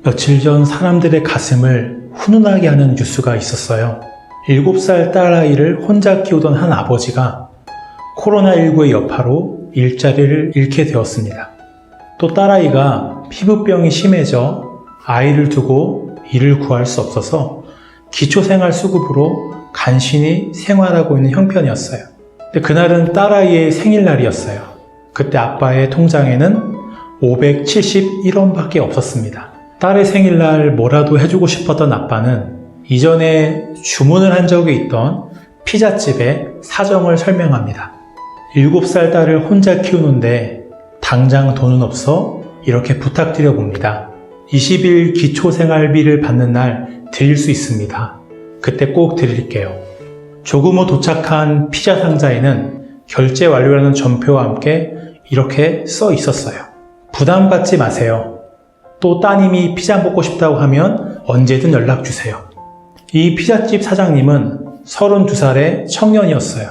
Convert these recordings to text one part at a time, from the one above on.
며칠 전 사람들의 가슴을 훈훈하게 하는 뉴스가 있었어요. 7살 딸아이를 혼자 키우던 한 아버지가 코로나19의 여파로 일자리를 잃게 되었습니다. 또 딸아이가 피부병이 심해져 아이를 두고 일을 구할 수 없어서 기초생활수급으로 간신히 생활하고 있는 형편이었어요. 근데 그날은 딸아이의 생일날이었어요. 그때 아빠의 통장에는 571원밖에 없었습니다. 딸의 생일날 뭐라도 해주고 싶었던 아빠는 이전에 주문을 한 적이 있던 피자집에 사정을 설명합니다. 7살 딸을 혼자 키우는데 당장 돈은 없어 이렇게 부탁드려 봅니다. 20일 기초생활비를 받는 날 드릴 수 있습니다. 그때 꼭 드릴게요. 조금 후 도착한 피자 상자에는 결제 완료라는 전표와 함께 이렇게 써 있었어요. 부담 갖지 마세요. 또 따님이 피자 먹고 싶다고 하면 언제든 연락 주세요. 이 피자집 사장님은 32살의 청년이었어요.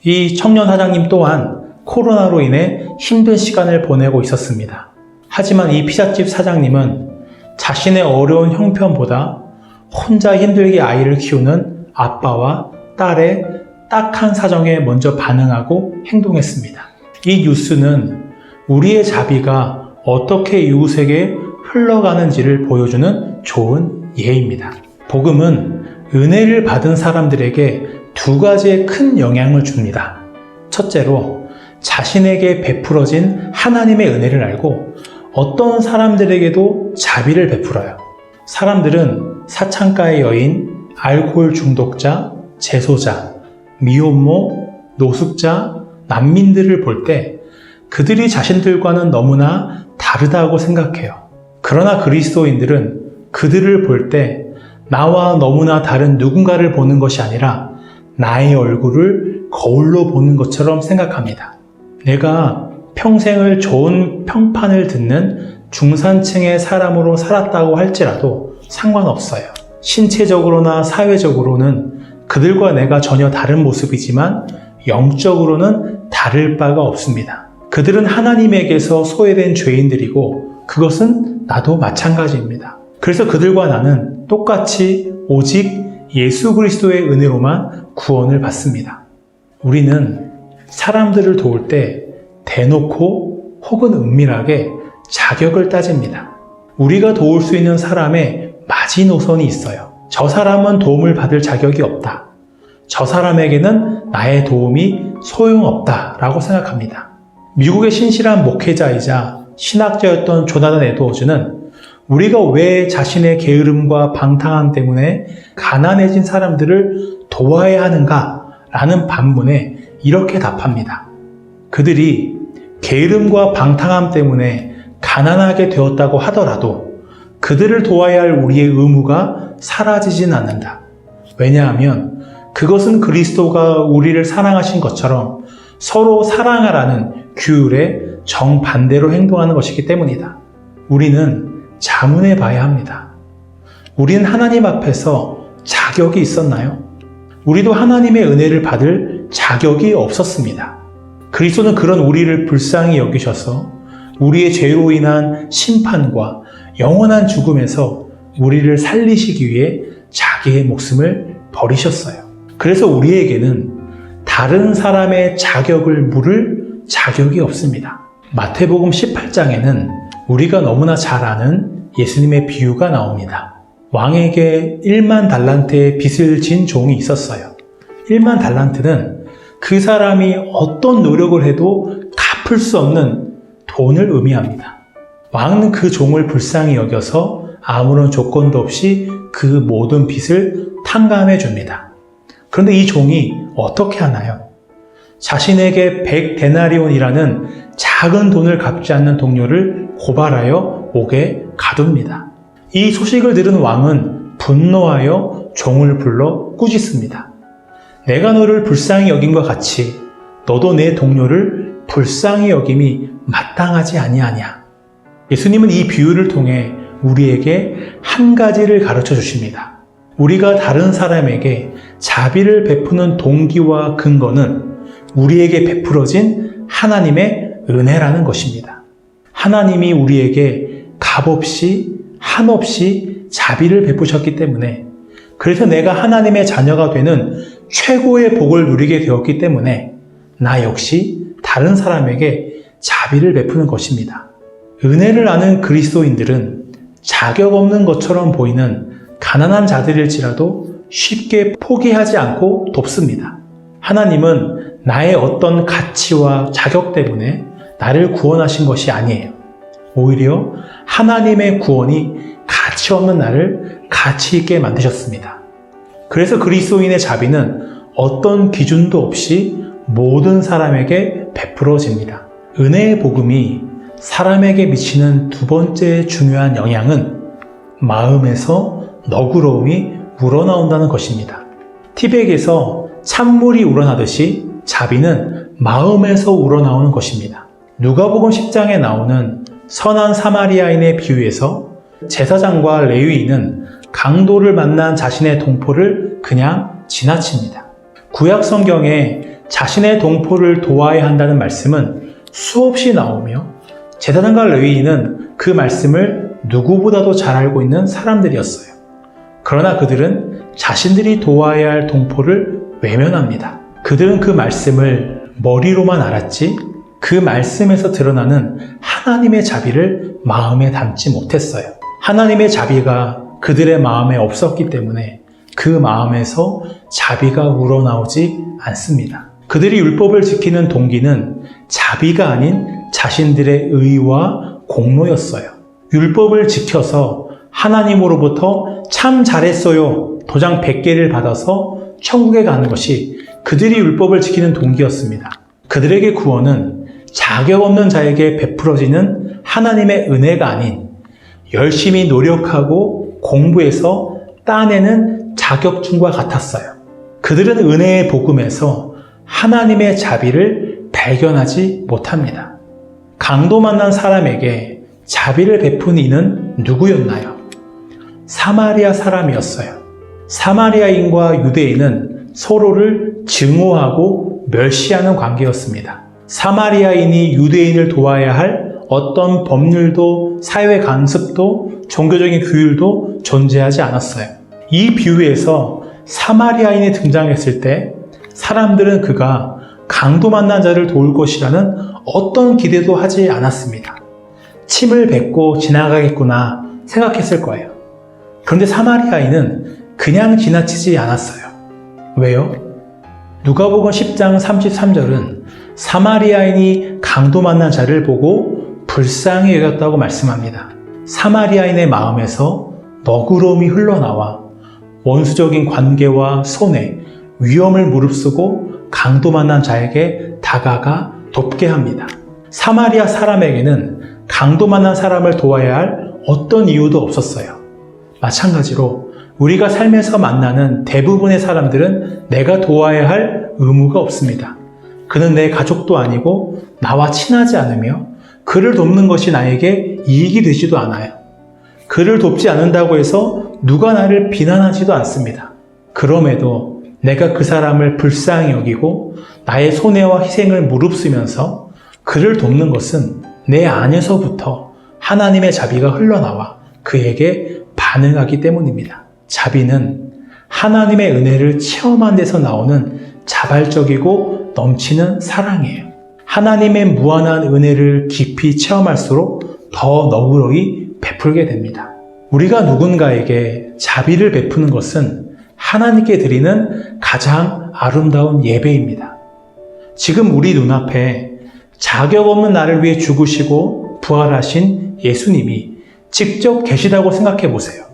이 청년 사장님 또한 코로나로 인해 힘든 시간을 보내고 있었습니다. 하지만 이 피자집 사장님은 자신의 어려운 형편보다 혼자 힘들게 아이를 키우는 아빠와 딸의 딱한 사정에 먼저 반응하고 행동했습니다. 이 뉴스는 우리의 자비가 어떻게 이웃에게 흘러가는지를 보여주는 좋은 예입니다. 복음은 은혜를 받은 사람들에게 두 가지의 큰 영향을 줍니다. 첫째로 자신에게 베풀어진 하나님의 은혜를 알고 어떤 사람들에게도 자비를 베풀어요. 사람들은 사창가의 여인, 알코올 중독자, 재소자, 미혼모, 노숙자, 난민들을 볼 때 그들이 자신들과는 너무나 다르다고 생각해요. 그러나 그리스도인들은 그들을 볼 때 나와 너무나 다른 누군가를 보는 것이 아니라 나의 얼굴을 거울로 보는 것처럼 생각합니다. 내가 평생을 좋은 평판을 듣는 중산층의 사람으로 살았다고 할지라도 상관없어요. 신체적으로나 사회적으로는 그들과 내가 전혀 다른 모습이지만 영적으로는 다를 바가 없습니다. 그들은 하나님에게서 소외된 죄인들이고 그것은 나도 마찬가지입니다. 그래서 그들과 나는 똑같이 오직 예수 그리스도의 은혜로만 구원을 받습니다. 우리는 사람들을 도울 때 대놓고 혹은 은밀하게 자격을 따집니다. 우리가 도울 수 있는 사람의 마지노선이 있어요. 저 사람은 도움을 받을 자격이 없다. 저 사람에게는 나의 도움이 소용없다라고 생각합니다. 미국의 신실한 목회자이자 신학자였던 조나단 에드워즈는 우리가 왜 자신의 게으름과 방탕함 때문에 가난해진 사람들을 도와야 하는가라는 반문에 이렇게 답합니다. 그들이 게으름과 방탕함 때문에 가난하게 되었다고 하더라도 그들을 도와야 할 우리의 의무가 사라지진 않는다. 왜냐하면 그것은 그리스도가 우리를 사랑하신 것처럼 서로 사랑하라는 규율에 정반대로 행동하는 것이기 때문이다. 우리는 자문해 봐야 합니다. 우리는 하나님 앞에서 자격이 있었나요? 우리도 하나님의 은혜를 받을 자격이 없었습니다. 그리스도는 그런 우리를 불쌍히 여기셔서 우리의 죄로 인한 심판과 영원한 죽음에서 우리를 살리시기 위해 자기의 목숨을 버리셨어요. 그래서 우리에게는 다른 사람의 자격을 물을 자격이 없습니다. 마태복음 18장에는 우리가 너무나 잘 아는 예수님의 비유가 나옵니다. 왕에게 1만 달란트의 빚을 진 종이 있었어요. 1만 달란트는 그 사람이 어떤 노력을 해도 갚을 수 없는 돈을 의미합니다. 왕은 그 종을 불쌍히 여겨서 아무런 조건도 없이 그 모든 빚을 탕감해 줍니다. 그런데 이 종이 어떻게 하나요? 자신에게 100데나리온이라는 작은 돈을 갚지 않는 동료를 고발하여 옥에 가둡니다. 이 소식을 들은 왕은 분노하여 종을 불러 꾸짖습니다. 내가 너를 불쌍히 여김과 같이 너도 내 동료를 불쌍히 여김이 마땅하지 아니하냐. 예수님은 이 비유를 통해 우리에게 한 가지를 가르쳐 주십니다. 우리가 다른 사람에게 자비를 베푸는 동기와 근거는 우리에게 베풀어진 하나님의 은혜라는 것입니다. 하나님이 우리에게 값없이 한없이 자비를 베푸셨기 때문에, 그래서 내가 하나님의 자녀가 되는 최고의 복을 누리게 되었기 때문에 나 역시 다른 사람에게 자비를 베푸는 것입니다. 은혜를 아는 그리스도인들은 자격 없는 것처럼 보이는 가난한 자들일지라도 쉽게 포기하지 않고 돕습니다. 하나님은 나의 어떤 가치와 자격 때문에 나를 구원하신 것이 아니에요. 오히려 하나님의 구원이 가치 없는 나를 가치 있게 만드셨습니다. 그래서 그리스도인의 자비는 어떤 기준도 없이 모든 사람에게 베풀어집니다. 은혜의 복음이 사람에게 미치는 두 번째 중요한 영향은 마음에서 너그러움이 우러나온다는 것입니다. 티백에서 찬물이 우러나듯이 자비는 마음에서 우러나오는 것입니다. 누가복음 10장에 나오는 선한 사마리아인의 비유에서 제사장과 레위인은 강도를 만난 자신의 동포를 그냥 지나칩니다. 구약 성경에 자신의 동포를 도와야 한다는 말씀은 수없이 나오며 제사장과 레위인은 그 말씀을 누구보다도 잘 알고 있는 사람들이었어요. 그러나 그들은 자신들이 도와야 할 동포를 외면합니다. 그들은 그 말씀을 머리로만 알았지 그 말씀에서 드러나는 하나님의 자비를 마음에 담지 못했어요. 하나님의 자비가 그들의 마음에 없었기 때문에 그 마음에서 자비가 우러나오지 않습니다. 그들이 율법을 지키는 동기는 자비가 아닌 자신들의 의와 공로였어요. 율법을 지켜서 하나님으로부터 참 잘했어요 도장 100개를 받아서 천국에 가는 것이 그들이 율법을 지키는 동기였습니다. 그들에게 구원은 자격 없는 자에게 베풀어지는 하나님의 은혜가 아닌 열심히 노력하고 공부해서 따내는 자격증과 같았어요. 그들은 은혜의 복음에서 하나님의 자비를 발견하지 못합니다. 강도 만난 사람에게 자비를 베푼 이는 누구였나요? 사마리아 사람이었어요. 사마리아인과 유대인은 서로를 증오하고 멸시하는 관계였습니다. 사마리아인이 유대인을 도와야 할 어떤 법률도 사회 관습도 종교적인 규율도 존재하지 않았어요. 이 비유에서 사마리아인이 등장했을 때 사람들은 그가 강도 만난 자를 도울 것이라는 어떤 기대도 하지 않았습니다. 침을 뱉고 지나가겠구나 생각했을 거예요. 그런데 사마리아인은 그냥 지나치지 않았어요. 왜요? 누가복음 10장 33절은 사마리아인이 강도 만난 자를 보고 불쌍히 여겼다고 말씀합니다. 사마리아인의 마음에서 너그러움이 흘러나와 원수적인 관계와 손해, 위험을 무릅쓰고 강도 만난 자에게 다가가 돕게 합니다. 사마리아 사람에게는 강도 만난 사람을 도와야 할 어떤 이유도 없었어요. 마찬가지로 우리가 삶에서 만나는 대부분의 사람들은 내가 도와야 할 의무가 없습니다. 그는 내 가족도 아니고 나와 친하지 않으며 그를 돕는 것이 나에게 이익이 되지도 않아요. 그를 돕지 않는다고 해서 누가 나를 비난하지도 않습니다. 그럼에도 내가 그 사람을 불쌍히 여기고 나의 손해와 희생을 무릅쓰면서 그를 돕는 것은 내 안에서부터 하나님의 자비가 흘러나와 그에게 반응하기 때문입니다. 자비는 하나님의 은혜를 체험한 데서 나오는 자발적이고 넘치는 사랑이에요. 하나님의 무한한 은혜를 깊이 체험할수록 더 너그러이 베풀게 됩니다. 우리가 누군가에게 자비를 베푸는 것은 하나님께 드리는 가장 아름다운 예배입니다. 지금 우리 눈앞에 자격 없는 나를 위해 죽으시고 부활하신 예수님이 직접 계시다고 생각해 보세요.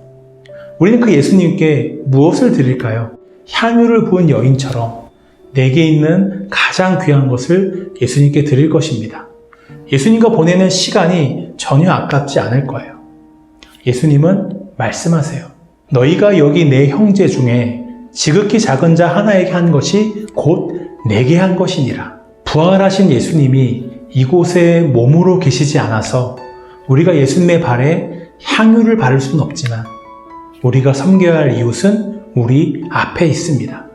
우리는 그 예수님께 무엇을 드릴까요? 향유를 부은 여인처럼 내게 있는 가장 귀한 것을 예수님께 드릴 것입니다. 예수님과 보내는 시간이 전혀 아깝지 않을 거예요. 예수님은 말씀하세요. 너희가 여기 내 형제 중에 지극히 작은 자 하나에게 한 것이 곧 내게 한 것이니라. 부활하신 예수님이 이곳에 몸으로 계시지 않아서 우리가 예수님의 발에 향유를 바를 수는 없지만 우리가 섬겨야 할 이웃은 우리 앞에 있습니다.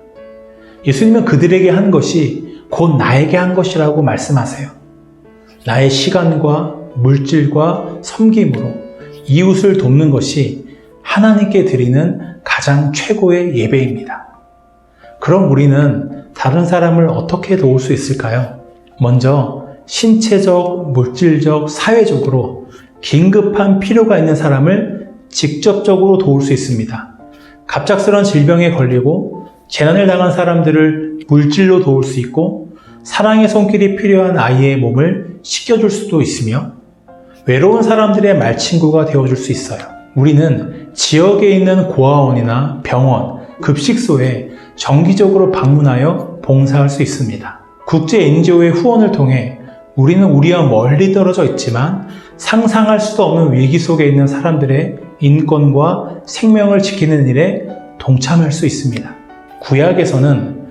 예수님은 그들에게 한 것이 곧 나에게 한 것이라고 말씀하세요. 나의 시간과 물질과 섬김으로 이웃을 돕는 것이 하나님께 드리는 가장 최고의 예배입니다. 그럼 우리는 다른 사람을 어떻게 도울 수 있을까요? 먼저 신체적, 물질적, 사회적으로 긴급한 필요가 있는 사람을 직접적으로 도울 수 있습니다. 갑작스런 질병에 걸리고 재난을 당한 사람들을 물질로 도울 수 있고, 사랑의 손길이 필요한 아이의 몸을 씻겨줄 수도 있으며, 외로운 사람들의 말친구가 되어줄 수 있어요. 우리는 지역에 있는 고아원이나 병원, 급식소에 정기적으로 방문하여 봉사할 수 있습니다. 국제 NGO의 후원을 통해 우리는 우리와 멀리 떨어져 있지만 상상할 수도 없는 위기 속에 있는 사람들의 인권과 생명을 지키는 일에 동참할 수 있습니다. 구약에서는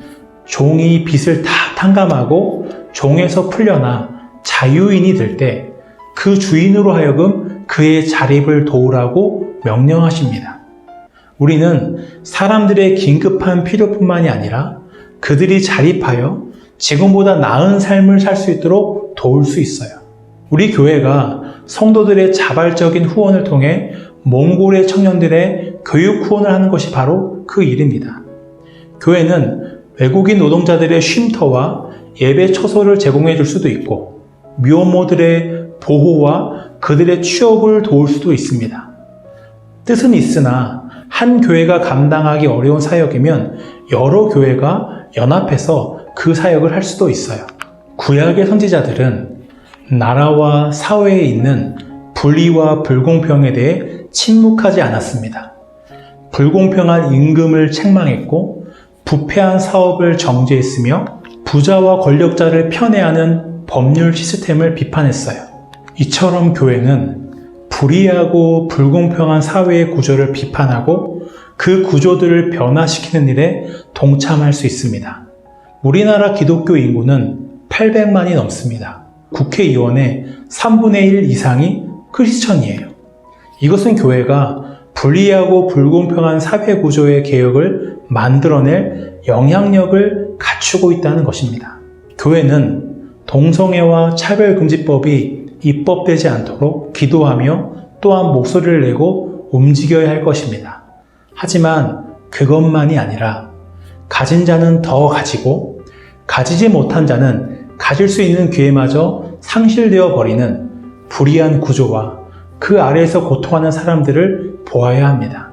종이 빚을 다 탕감하고 종에서 풀려나 자유인이 될 때 그 주인으로 하여금 그의 자립을 도우라고 명령하십니다. 우리는 사람들의 긴급한 필요뿐만이 아니라 그들이 자립하여 지금보다 나은 삶을 살 수 있도록 도울 수 있어요. 우리 교회가 성도들의 자발적인 후원을 통해 몽골의 청년들의 교육 후원을 하는 것이 바로 그 일입니다. 교회는 외국인 노동자들의 쉼터와 예배 처소를 제공해 줄 수도 있고, 미혼모들의 보호와 그들의 취업을 도울 수도 있습니다. 뜻은 있으나 한 교회가 감당하기 어려운 사역이면 여러 교회가 연합해서 그 사역을 할 수도 있어요. 구약의 선지자들은 나라와 사회에 있는 불의와 불공평에 대해 침묵하지 않았습니다. 불공평한 임금을 책망했고, 부패한 사업을 정죄했으며, 부자와 권력자를 편애하는 법률 시스템을 비판했어요. 이처럼 교회는 불의하고 불공평한 사회의 구조를 비판하고 그 구조들을 변화시키는 일에 동참할 수 있습니다. 우리나라 기독교 인구는 800만이 넘습니다. 국회의원의 3분의 1 이상이 크리스천이에요. 이것은 교회가 불의하고 불공평한 사회 구조의 개혁을 만들어낼 영향력을 갖추고 있다는 것입니다. 교회는 동성애와 차별금지법이 입법되지 않도록 기도하며 또한 목소리를 내고 움직여야 할 것입니다. 하지만 그것만이 아니라 가진 자는 더 가지고 가지지 못한 자는 가질 수 있는 기회마저 상실되어 버리는 불의한 구조와 그 아래에서 고통하는 사람들을 보아야 합니다.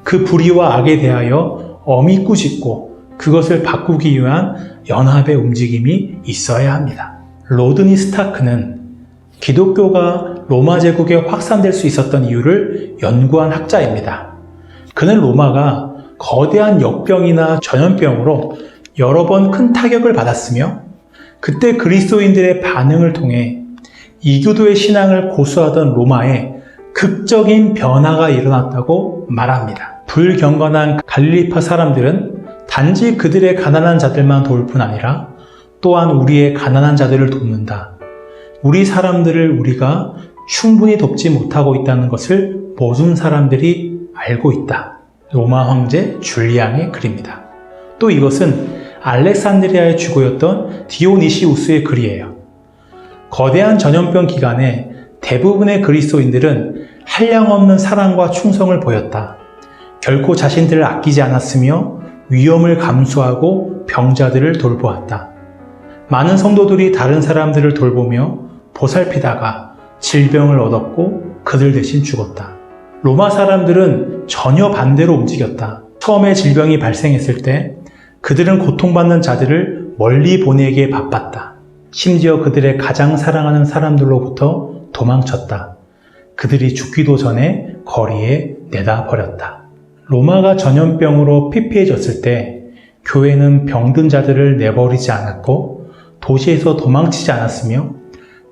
그 불의와 악에 대하여 엄히 꾸짖고 그것을 바꾸기 위한 연합의 움직임이 있어야 합니다. 로드니 스타크는 기독교가 로마 제국에 확산될 수 있었던 이유를 연구한 학자입니다. 그는 로마가 거대한 역병이나 전염병으로 여러 번 큰 타격을 받았으며, 그때 그리스도인들의 반응을 통해 이교도의 신앙을 고수하던 로마에 극적인 변화가 일어났다고 말합니다. 불경건한 갈릴리파 사람들은 단지 그들의 가난한 자들만 도울 뿐 아니라 또한 우리의 가난한 자들을 돕는다. 우리 사람들을 우리가 충분히 돕지 못하고 있다는 것을 모든 사람들이 알고 있다. 로마 황제 줄리앙의 글입니다. 또 이것은 알렉산드리아의 주고였던 디오니시우스의 글이에요. 거대한 전염병 기간에 대부분의 그리스도인들은 한량없는 사랑과 충성을 보였다. 결코 자신들을 아끼지 않았으며 위험을 감수하고 병자들을 돌보았다. 많은 성도들이 다른 사람들을 돌보며 보살피다가 질병을 얻었고 그들 대신 죽었다. 로마 사람들은 전혀 반대로 움직였다. 처음에 질병이 발생했을 때 그들은 고통받는 자들을 멀리 보내기에 바빴다. 심지어 그들의 가장 사랑하는 사람들로부터 도망쳤다. 그들이 죽기도 전에 거리에 내다 버렸다. 로마가 전염병으로 피폐해졌을 때 교회는 병든 자들을 내버리지 않았고 도시에서 도망치지 않았으며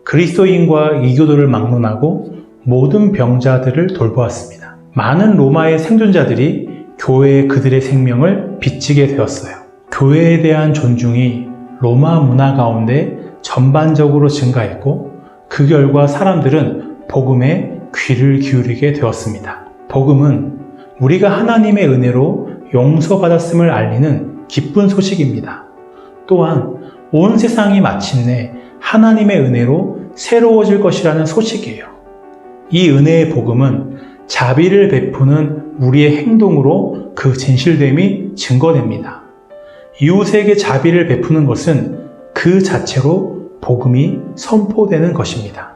그리스도인과 이교도를 막론하고 모든 병자들을 돌보았습니다. 많은 로마의 생존자들이 교회에 그들의 생명을 비치게 되었어요. 교회에 대한 존중이 로마 문화 가운데 전반적으로 증가했고 그 결과 사람들은 복음에 귀를 기울이게 되었습니다. 복음은 우리가 하나님의 은혜로 용서받았음을 알리는 기쁜 소식입니다. 또한 온 세상이 마침내 하나님의 은혜로 새로워질 것이라는 소식이에요. 이 은혜의 복음은 자비를 베푸는 우리의 행동으로 그 진실됨이 증거됩니다. 이웃에게 자비를 베푸는 것은 그 자체로 복음이 선포되는 것입니다.